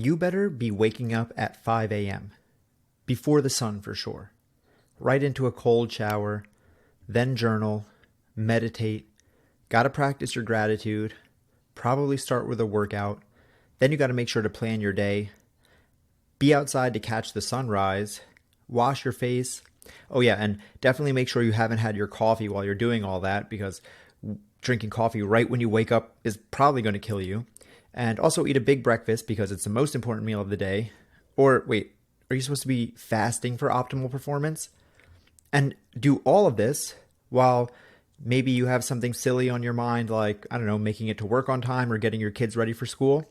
you better be waking up at 5 a.m. Before the sun for sure. Right into a cold shower, then journal, meditate, gotta practice your gratitude, probably start with a workout, then you gotta make sure to plan your day, be outside to catch the sunrise, wash your face. Oh yeah, and definitely make sure you haven't had your coffee while you're doing all that, because drinking coffee right when you wake up is probably going to kill you. And also eat a big breakfast because it's the most important meal of the day. Or wait, are you supposed to be fasting for optimal performance? And do all of this while maybe you have something silly on your mind, like, I don't know, making it to work on time or getting your kids ready for school.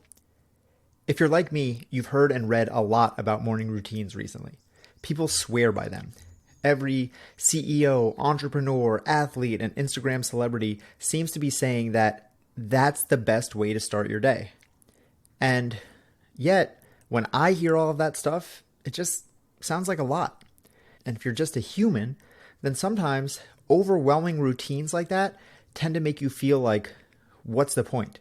If you're like me, you've heard and read a lot about morning routines recently. People swear by them. Every CEO, entrepreneur, athlete, and Instagram celebrity seems to be saying that that's the best way to start your day. And yet, when I hear all of that stuff, it just sounds like a lot. And if you're just a human, then sometimes overwhelming routines like that tend to make you feel like, what's the point?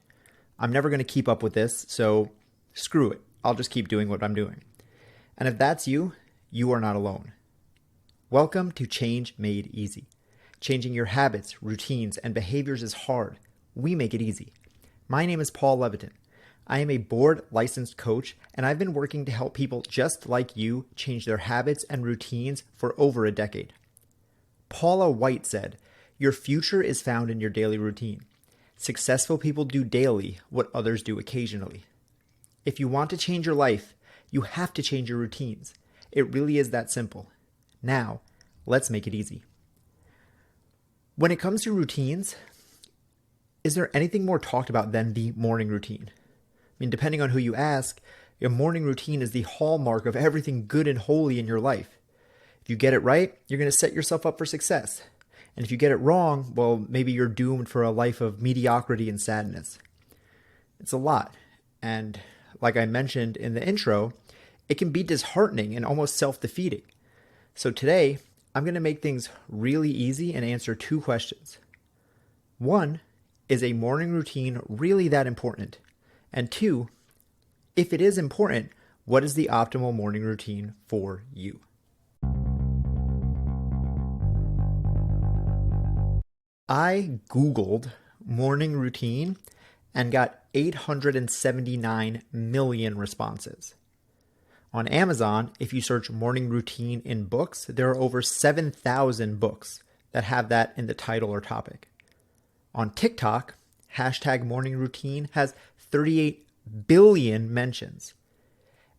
I'm never going to keep up with this, so screw it. I'll just keep doing what I'm doing. And if that's you, you are not alone. Welcome to Change Made Easy. Changing your habits, routines, and behaviors is hard. We make it easy. My name is Paul Leviton. I am a board licensed coach, and I've been working to help people just like you change their habits and routines for over a decade. Paula White said, "Your future is found in your daily routine. Successful people do daily what others do occasionally." If you want to change your life, you have to change your routines. It really is that simple. Now, let's make it easy. When it comes to routines, is there anything more talked about than the morning routine? I mean, depending on who you ask, your morning routine is the hallmark of everything good and holy in your life. If you get it right, you're going to set yourself up for success. And if you get it wrong, well, maybe you're doomed for a life of mediocrity and sadness. It's a lot. And like I mentioned in the intro, it can be disheartening and almost self-defeating. So today, I'm going to make things really easy and answer two questions. One, is a morning routine really that important? And two, if it is important, what is the optimal morning routine for you? I Googled morning routine and got 879 million responses. On Amazon, if you search morning routine in books, there are over 7,000 books that have that in the title or topic. On TikTok, hashtag morning routine has 38 billion mentions.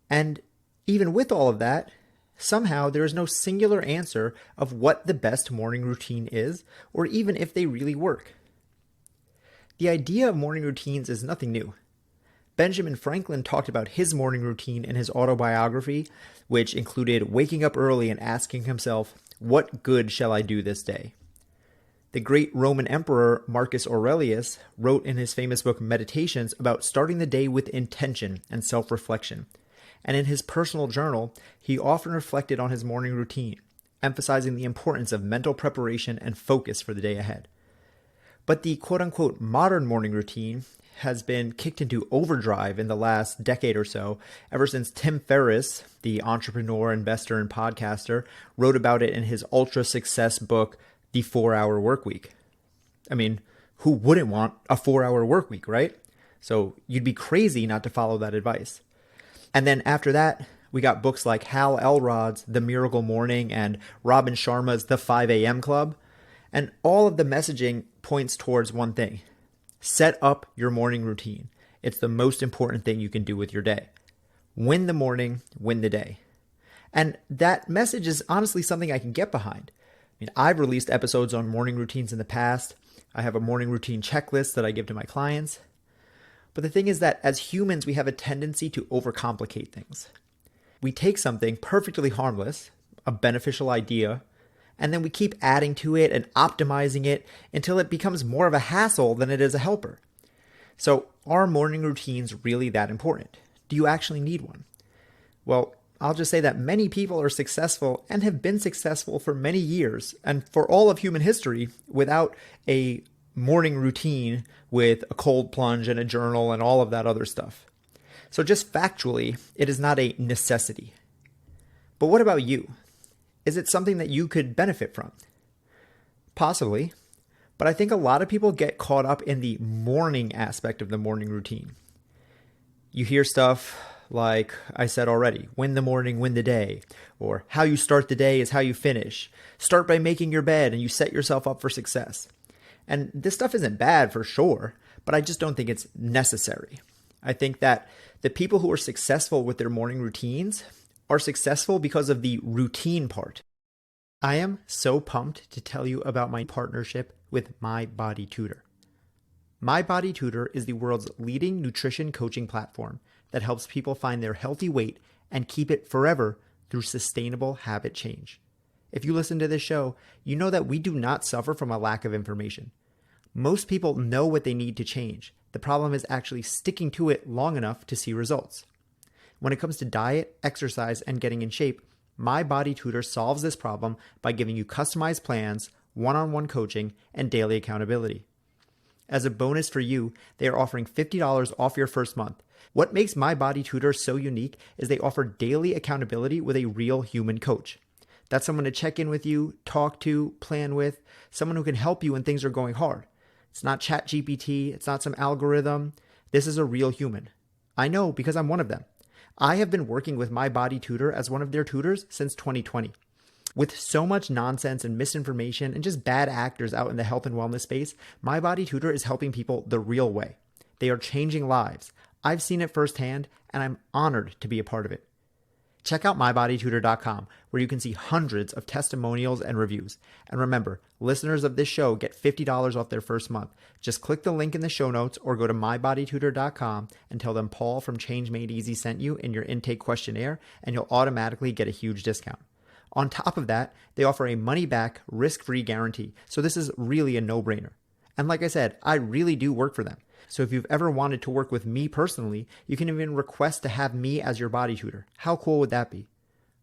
And even with all of that, somehow there is no singular answer of what the best morning routine is, or even if they really work. The idea of morning routines is nothing new. Benjamin Franklin talked about his morning routine in his autobiography, which included waking up early and asking himself, "What good shall I do this day?" The great Roman emperor Marcus Aurelius wrote in his famous book Meditations about starting the day with intention and self-reflection. And in his personal journal, he often reflected on his morning routine, emphasizing the importance of mental preparation and focus for the day ahead. But the quote-unquote modern morning routine has been kicked into overdrive in the last decade or so, ever since Tim Ferriss, the entrepreneur, investor, and podcaster, wrote about it in his ultra-success book, The 4-Hour Workweek. I mean, who wouldn't want a 4-hour workweek, right? So you'd be crazy not to follow that advice. And then after that, we got books like Hal Elrod's The Miracle Morning and Robin Sharma's The 5 a.m. Club. And all of the messaging points towards one thing. Set up your morning routine. It's the most important thing you can do with your day. Win the morning, win the day. And that message is honestly something I can get behind. I mean, I've released episodes on morning routines in the past. I have a morning routine checklist that I give to my clients. But the thing is that as humans, we have a tendency to overcomplicate things. We take something perfectly harmless, a beneficial idea, and then we keep adding to it and optimizing it until it becomes more of a hassle than it is a helper. So are morning routines really that important? Do you actually need one? Well, I'll just say that many people are successful and have been successful for many years and for all of human history without a morning routine with a cold plunge and a journal and all of that other stuff. So just factually, it is not a necessity. But what about you? Is it something that you could benefit from? Possibly, but I think a lot of people get caught up in the morning aspect of the morning routine. You hear stuff like I said already, win the morning, win the day, or how you start the day is how you finish. Start by making your bed and you set yourself up for success. And this stuff isn't bad for sure, but I just don't think it's necessary. I think that the people who are successful with their morning routines are successful because of the routine part. I am so pumped to tell you about my partnership with My Body Tutor. My Body Tutor is the world's leading nutrition coaching platform that helps people find their healthy weight and keep it forever through sustainable habit change. If you listen to this show, you know that we do not suffer from a lack of information. Most people know what they need to change. The problem is actually sticking to it long enough to see results. When it comes to diet, exercise, and getting in shape, My Body Tutor solves this problem by giving you customized plans, one-on-one coaching, and daily accountability. As a bonus for you, they are offering $50 off your first month. What makes My Body Tutor so unique is they offer daily accountability with a real human coach. That's someone to check in with you, talk to, plan with, someone who can help you when things are going hard. It's not ChatGPT, it's not some algorithm. This is a real human. I know because I'm one of them. I have been working with My Body Tutor as one of their tutors since 2020. With so much nonsense and misinformation and just bad actors out in the health and wellness space, My Body Tutor is helping people the real way. They are changing lives. I've seen it firsthand, and I'm honored to be a part of it. Check out mybodytutor.com, where you can see hundreds of testimonials and reviews. And remember, listeners of this show get $50 off their first month. Just click the link in the show notes or go to mybodytutor.com and tell them Paul from Change Made Easy sent you in your intake questionnaire, and you'll automatically get a huge discount. On top of that, they offer a money-back, risk-free guarantee. So this is really a no-brainer. And like I said, I really do work for them. So if you've ever wanted to work with me personally, you can even request to have me as your body tutor. How cool would that be?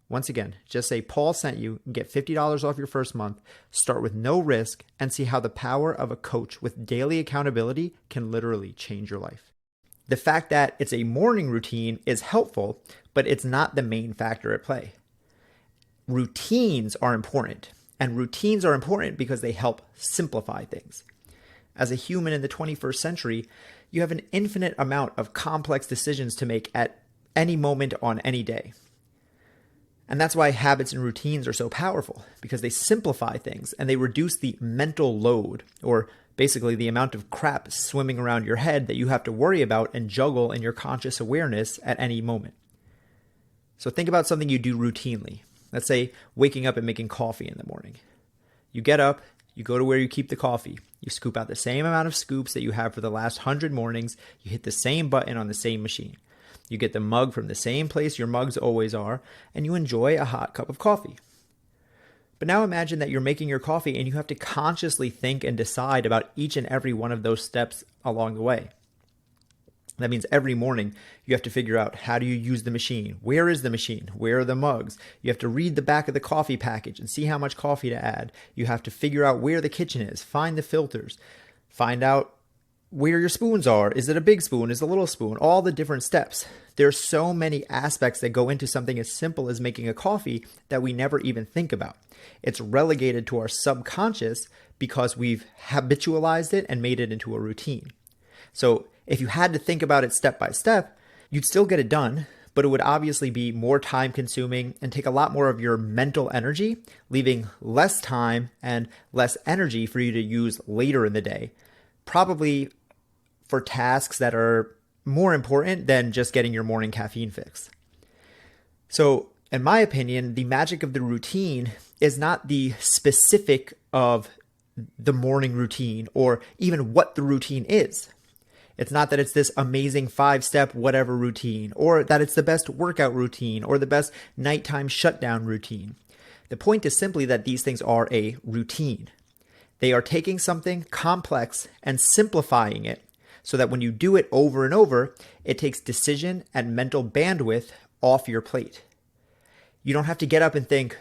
Once again, just say Paul sent you and get $50 off your first month, start with no risk, and see how the power of a coach with daily accountability can literally change your life. The fact that it's a morning routine is helpful, but it's not the main factor at play. Routines are important, and routines are important because they help simplify things. As a human in the 21st century, you have an infinite amount of complex decisions to make at any moment on any day. And that's why habits and routines are so powerful, because they simplify things and they reduce the mental load, or basically the amount of crap swimming around your head that you have to worry about and juggle in your conscious awareness at any moment. So think about something you do routinely. Let's say waking up and making coffee in the morning. You get up, you go to where you keep the coffee. You scoop out the same amount of scoops that you have for the last 100 mornings. You hit the same button on the same machine. You get the mug from the same place your mugs always are, and you enjoy a hot cup of coffee. But now imagine that you're making your coffee and you have to consciously think and decide about each and every one of those steps along the way. That means every morning you have to figure out, how do you use the machine? Where is the machine? Where are the mugs? You have to read the back of the coffee package and see how much coffee to add. You have to figure out where the kitchen is, find the filters, find out where your spoons are. Is it a big spoon? Is it a little spoon? All the different steps. There's so many aspects that go into something as simple as making a coffee that we never even think about. It's relegated to our subconscious because we've habitualized it and made it into a routine. So if you had to think about it step by step, you'd still get it done, but it would obviously be more time consuming and take a lot more of your mental energy, leaving less time and less energy for you to use later in the day, probably for tasks that are more important than just getting your morning caffeine fix. So in my opinion, the magic of the routine is not the specific of the morning routine or even what the routine is. It's not that it's this amazing 5-step whatever routine, or that it's the best workout routine, or the best nighttime shutdown routine. The point is simply that these things are a routine. They are taking something complex and simplifying it so that when you do it over and over, it takes decision and mental bandwidth off your plate. You don't have to get up and think,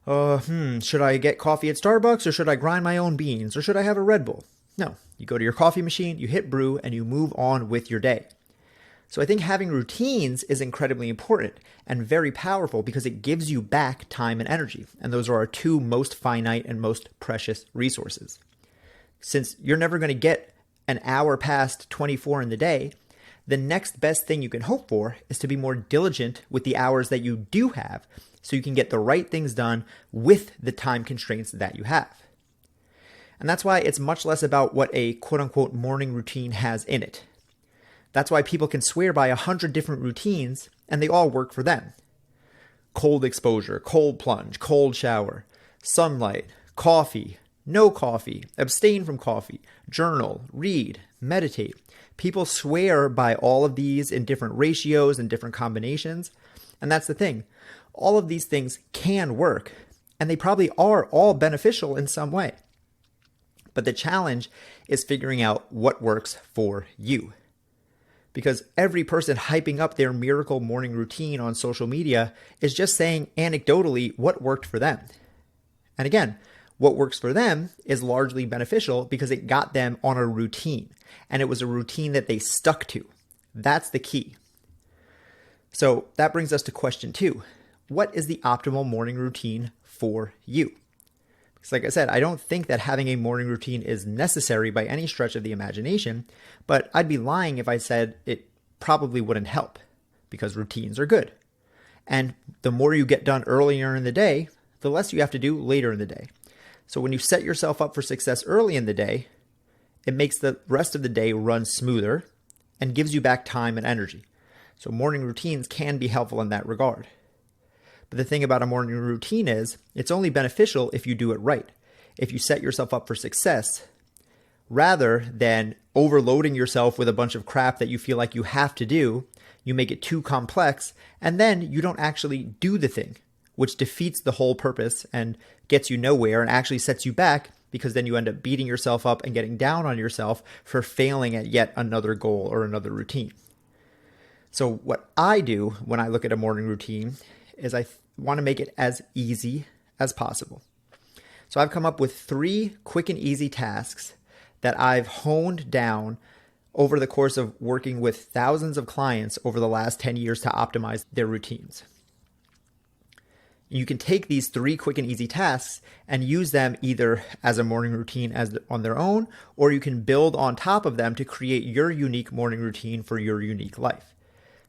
should I get coffee at Starbucks, or should I grind my own beans, or should I have a Red Bull? No, you go to your coffee machine, you hit brew, and you move on with your day. So I think having routines is incredibly important and very powerful because it gives you back time and energy. And those are our two most finite and most precious resources. Since you're never going to get an hour past 24 in the day, the next best thing you can hope for is to be more diligent with the hours that you do have so you can get the right things done with the time constraints that you have. And that's why it's much less about what a quote-unquote morning routine has in it. That's why people can swear by 100 different routines and they all work for them. Cold exposure, cold plunge, cold shower, sunlight, coffee, no coffee, abstain from coffee, journal, read, meditate. People swear by all of these in different ratios and different combinations. And that's the thing. All of these things can work, and they probably are all beneficial in some way. But the challenge is figuring out what works for you. Because every person hyping up their miracle morning routine on social media is just saying anecdotally what worked for them. And again, what works for them is largely beneficial because it got them on a routine, and it was a routine that they stuck to. That's the key. So that brings us to question 2. What is the optimal morning routine for you? Because like I said, I don't think that having a morning routine is necessary by any stretch of the imagination, but I'd be lying if I said it probably wouldn't help, because routines are good. And the more you get done earlier in the day, the less you have to do later in the day. So when you set yourself up for success early in the day, it makes the rest of the day run smoother and gives you back time and energy. So morning routines can be helpful in that regard. But the thing about a morning routine is it's only beneficial if you do it right. If you set yourself up for success, rather than overloading yourself with a bunch of crap that you feel like you have to do, you make it too complex, and then you don't actually do the thing, which defeats the whole purpose and gets you nowhere and actually sets you back, because then you end up beating yourself up and getting down on yourself for failing at yet another goal or another routine. So what I do when I look at a morning routine is I want to make it as easy as possible. So I've come up with 3 quick and easy tasks that I've honed down over the course of working with thousands of clients over the last 10 years to optimize their routines. You can take these 3 quick and easy tasks and use them either as a morning routine on their own, or you can build on top of them to create your unique morning routine for your unique life.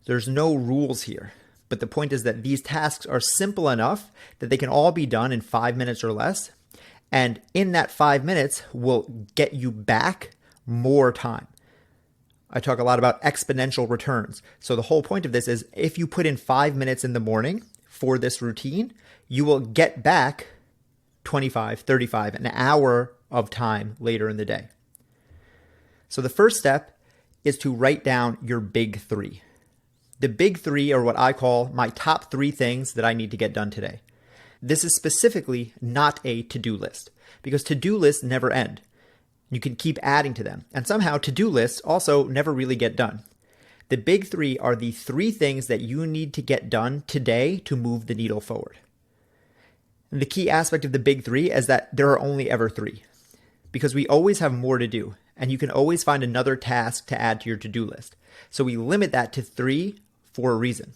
There's no rules here, but the point is that these tasks are simple enough that they can all be done in 5 minutes or less. And in that 5 minutes will get you back more time. I talk a lot about exponential returns. So the whole point of this is if you put in 5 minutes in the morning for this routine, you will get back 25, 35, an hour of time later in the day. So the first step is to write down your big 3. The big 3 are what I call my top 3 things that I need to get done today. This is specifically not a to-do list, because to-do lists never end. You can keep adding to them, and somehow to-do lists also never really get done. The big 3 are the 3 things that you need to get done today to move the needle forward. And the key aspect of the big 3 is that there are only ever 3, because we always have more to do, and you can always find another task to add to your to-do list. So we limit that to 3 for a reason.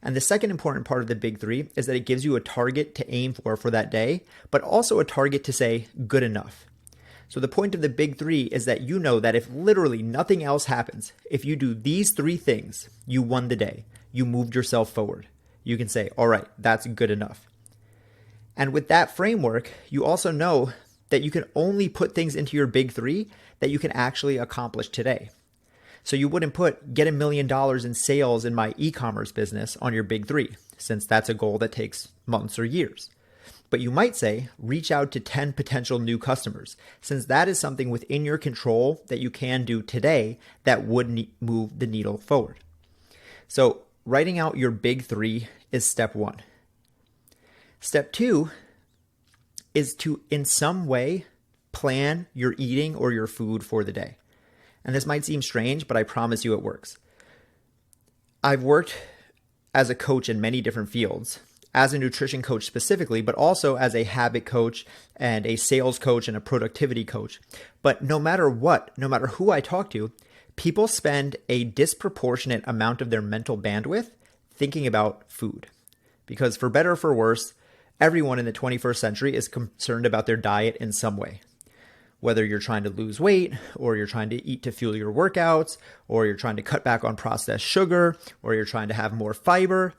And the second important part of the big 3 is that it gives you a target to aim for that day, but also a target to say good enough. So the point of the big 3 is that you know that if literally nothing else happens, if you do these 3 things, you won the day. You moved yourself forward. You can say, all right, that's good enough. And with that framework, you also know that you can only put things into your big 3 that you can actually accomplish today. So you wouldn't put get $1 million in sales in my e-commerce business on your big 3, since that's a goal that takes months or years. But you might say reach out to 10 potential new customers, since that is something within your control that you can do today that would move the needle forward. So writing out your big 3 is step 1. Step 2 is to, in some way, plan your eating or your food for the day. And this might seem strange, but I promise you it works. I've worked as a coach in many different fields, as a nutrition coach specifically, but also as a habit coach and a sales coach and a productivity coach. But no matter what, no matter who I talk to, People spend a disproportionate amount of their mental bandwidth thinking about food. Because for better or for worse, everyone in the 21st century is concerned about their diet in some way. Whether you're trying to lose weight, or you're trying to eat to fuel your workouts, or you're trying to cut back on processed sugar, or you're trying to have more fiber.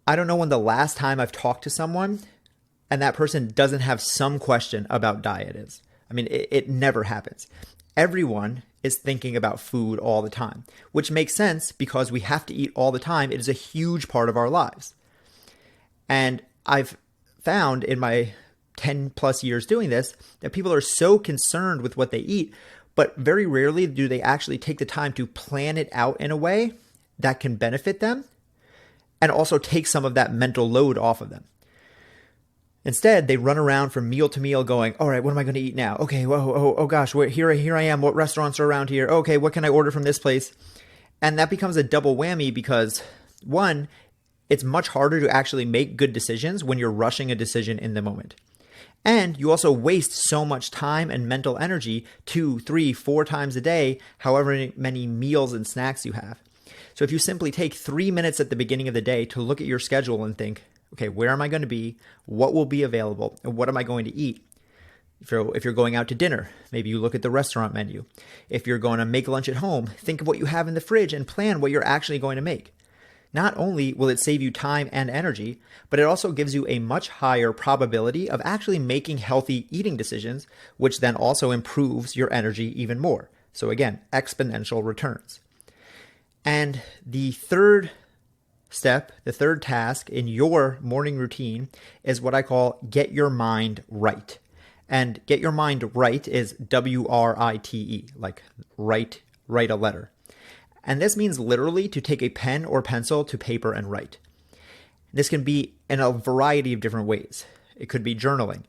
I don't know when the last time I've talked to someone and that person doesn't have some question about diet is. I mean, it never happens. Everyone is thinking about food all the time, which makes sense because we have to eat all the time. It is a huge part of our lives. And I've found in my 10 plus years doing this that people are so concerned with what they eat, but very rarely do they actually take the time to plan it out in a way that can benefit them and also take some of that mental load off of them. Instead, they run around from meal to meal going, all right, what am I going to eat now? Okay, oh gosh, here I am. What restaurants are around here? Okay, what can I order from this place? And that becomes a double whammy because, one, it's much harder to actually make good decisions when you're rushing a decision in the moment. And you also waste so much time and mental energy 2, 3, 4 times a day, however many meals and snacks you have. So if you simply take 3 minutes at the beginning of the day to look at your schedule and think, okay, where am I going to be? What will be available? And what am I going to eat? If you're going out to dinner, maybe you look at the restaurant menu. If you're going to make lunch at home, think of what you have in the fridge and plan what you're actually going to make. Not only will it save you time and energy, but it also gives you a much higher probability of actually making healthy eating decisions, which then also improves your energy even more. So again, exponential returns. And the third step, the third task in your morning routine is what I call get your mind right. And get your mind right is WRITE, like write a letter. And this means literally to take a pen or pencil to paper and write. This can be in a variety of different ways. It could be journaling.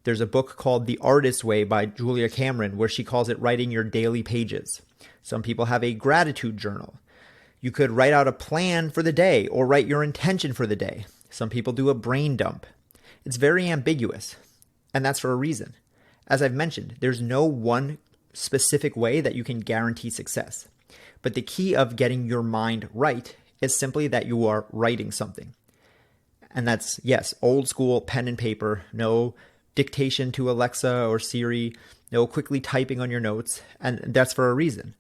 There's a book called The Artist's Way by Julia Cameron where she calls it writing your daily pages. Some people have a gratitude journal. You could write out a plan for the day or write your intention for the day. Some people do a brain dump. It's very ambiguous, and that's for a reason. As I've mentioned, there's no one specific way that you can guarantee success. But the key of getting your mind right is simply that you are writing something. And that's, yes, old school pen and paper, no dictation to Alexa or Siri, no quickly typing on your notes, and that's for a reason.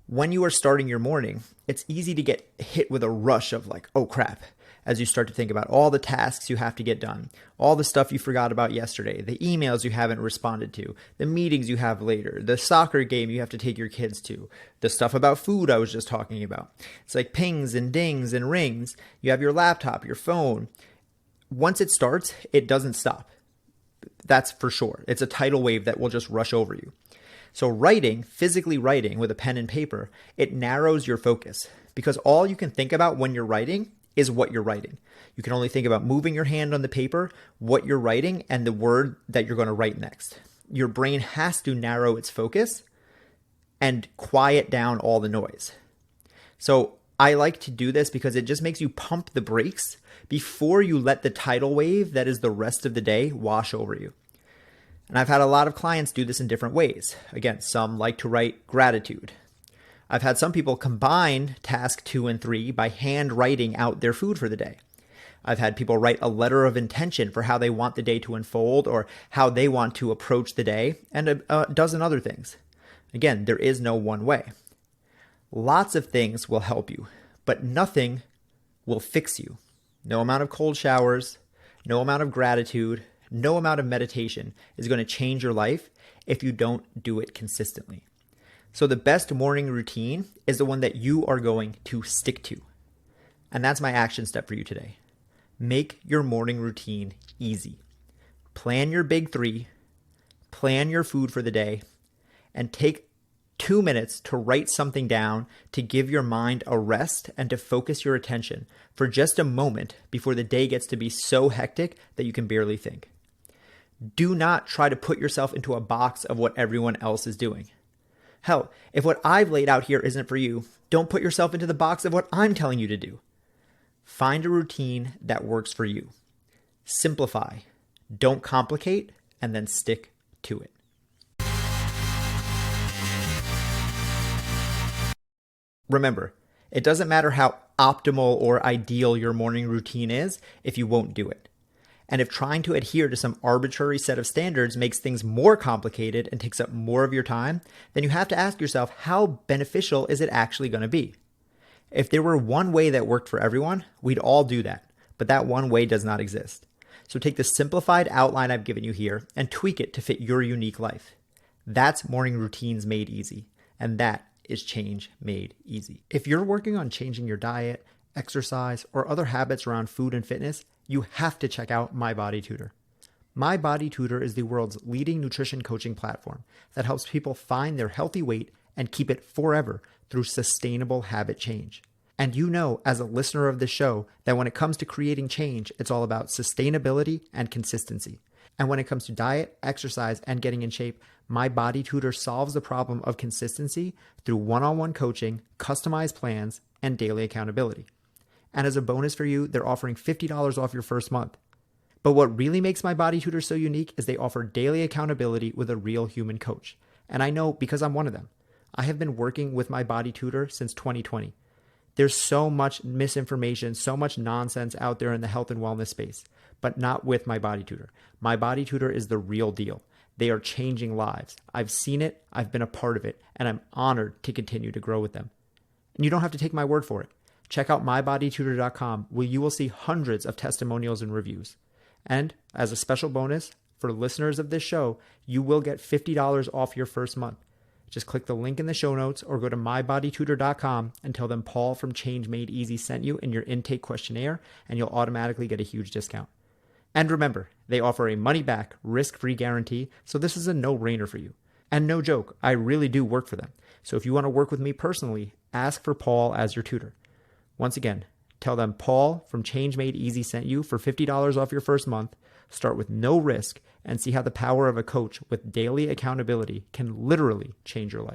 When you are starting your morning, it's easy to get hit with a rush of like, oh crap, as you start to think about all the tasks you have to get done, all the stuff you forgot about yesterday, the emails you haven't responded to, the meetings you have later, the soccer game you have to take your kids to, the stuff about food I was just talking about. It's like pings and dings and rings. You have your laptop, your phone. Once it starts, it doesn't stop. That's for sure. It's a tidal wave that will just rush over you. So writing, physically writing with a pen and paper, it narrows your focus because all you can think about when you're writing is what you're writing. You can only think about moving your hand on the paper, what you're writing, and the word that you're going to write next. Your brain has to narrow its focus and quiet down all the noise. So I like to do this because it just makes you pump the brakes before you let the tidal wave that is the rest of the day wash over you. And I've had a lot of clients do this in different ways. Again, some like to write gratitude. I've had some people combine task 2 and 3 by hand writing out their food for the day. I've had people write a letter of intention for how they want the day to unfold or how they want to approach the day, and a dozen other things. Again, there is no one way. Lots of things will help you, but nothing will fix you. No amount of cold showers, no amount of gratitude, no amount of meditation is going to change your life if you don't do it consistently. So the best morning routine is the one that you are going to stick to. And that's my action step for you today. Make your morning routine easy. Plan your big 3, plan your food for the day, and take 2 minutes to write something down to give your mind a rest and to focus your attention for just a moment before the day gets to be so hectic that you can barely think. Do not try to put yourself into a box of what everyone else is doing. Hell, if what I've laid out here isn't for you, don't put yourself into the box of what I'm telling you to do. Find a routine that works for you. Simplify. Don't complicate, and then stick to it. Remember, it doesn't matter how optimal or ideal your morning routine is if you won't do it. And if trying to adhere to some arbitrary set of standards makes things more complicated and takes up more of your time, then you have to ask yourself, how beneficial is it actually going to be? If there were one way that worked for everyone, we'd all do that. But that one way does not exist. So take the simplified outline I've given you here and tweak it to fit your unique life. That's morning routines made easy. And that is change made easy. If you're working on changing your diet, exercise, or other habits around food and fitness, you have to check out My Body Tutor. My Body Tutor is the world's leading nutrition coaching platform that helps people find their healthy weight and keep it forever through sustainable habit change. And you know, as a listener of this show, that when it comes to creating change, it's all about sustainability and consistency. And when it comes to diet, exercise, and getting in shape, My Body Tutor solves the problem of consistency through one-on-one coaching, customized plans, and daily accountability. And as a bonus for you, they're offering $50 off your first month. But what really makes My Body Tutor so unique is they offer daily accountability with a real human coach. And I know because I'm one of them. I have been working with My Body Tutor since 2020. There's so much misinformation, so much nonsense out there in the health and wellness space, but not with My Body Tutor. My Body Tutor is the real deal. They are changing lives. I've seen it, I've been a part of it, and I'm honored to continue to grow with them. And you don't have to take my word for it. Check out mybodytutor.com, where you will see hundreds of testimonials and reviews. And as a special bonus, for listeners of this show, you will get $50 off your first month. Just click the link in the show notes or go to mybodytutor.com and tell them Paul from Change Made Easy sent you in your intake questionnaire, and you'll automatically get a huge discount. And remember, they offer a money-back, risk-free guarantee, so this is a no-brainer for you. And no joke, I really do work for them. So if you want to work with me personally, ask for Paul as your tutor. Once again, tell them Paul from Change Made Easy sent you for $50 off your first month. Start with no risk and see how the power of a coach with daily accountability can literally change your life.